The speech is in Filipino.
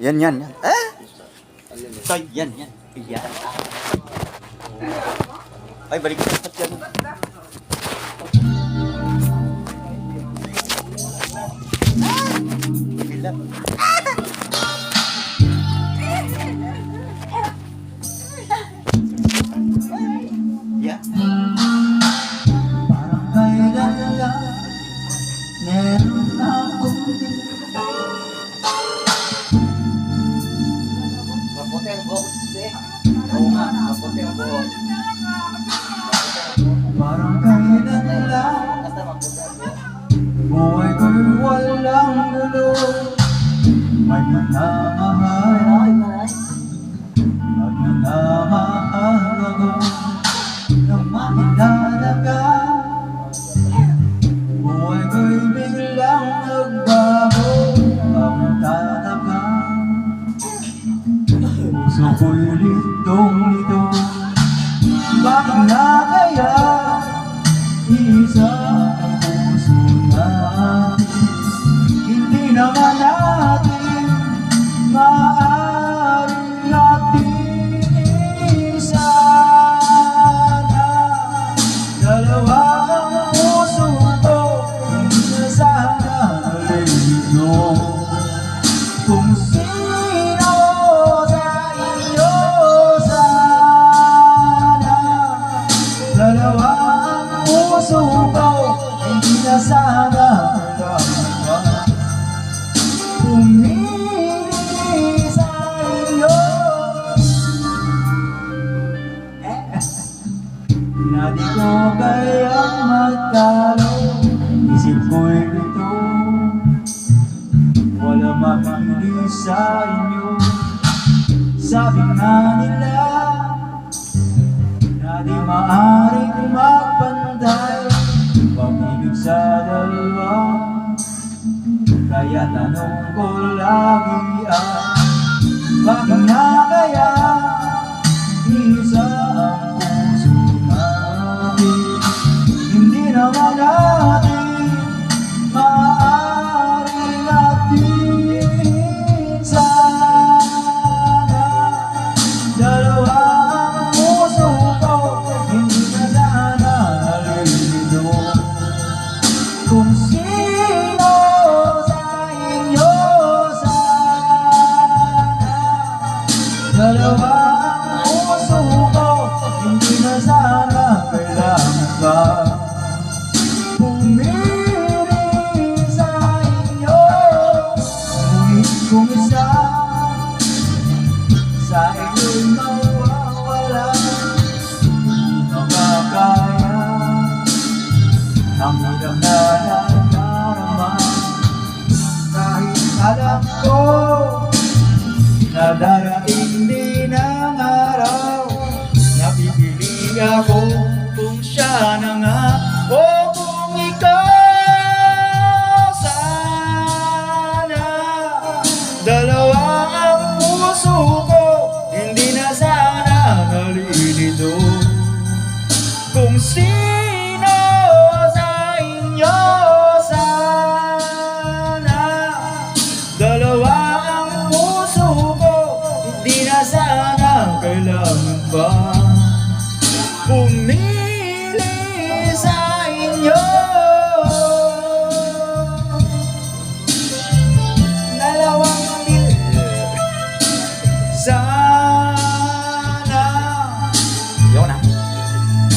Yan, yan, yan. Ah! So, yan, yan. Yan. Ay, balik ko sa yan. Bila. Yeah. Parang kailan lang meron akong Maputi ang buhok kasi. Oo nga, maputi ang buhok. parang kailan lang Basta maputi ang buhok. buhay ko'y walang gulo. May manamahal Ay, maray. at nanamahal ako na makilala ka. Buhay ko'y biglang nagbago, ako'y tataka. Puso ko'y litong-lito. Bakit nga kaya isa ang puso natin? Hindi naman natin maaaring natin isa na dalawa ang puso ko. Hindi na sana nalilito kung sino sa inyo sana. Dalawa ang puso ko, hindi na sana dalawa. Pumili sa inyo. Na di ko kayang magtalo, isip ko'y ito. Wala mapili sa inyo. Sabi nga nila na di maaaring magpantay pag-ibig sa dalawa. Kaya tanong ko lagi bakit nga kaya isa ang puso natin? Hindi naman natin maaaring natin sana. Dalawa ang puso ko, hindi na sana nalilito kung sino sa inyo sana. Dalawa ang puso ko, hindi na sana kailangan pa pumili sa inyo. Ngunit kung isa sa inyo'y mawawala, hindi makakaya ang hirap na nadarama. Kahit alam ko na darating din ang araw, napipili ako kung siya na nga o kung ikaw sana. Dalawa ang puso ko, hindi na sana nalilito kung sino sa inyo sana. Dalawa ang puso ko, hindi na sana kailangan pa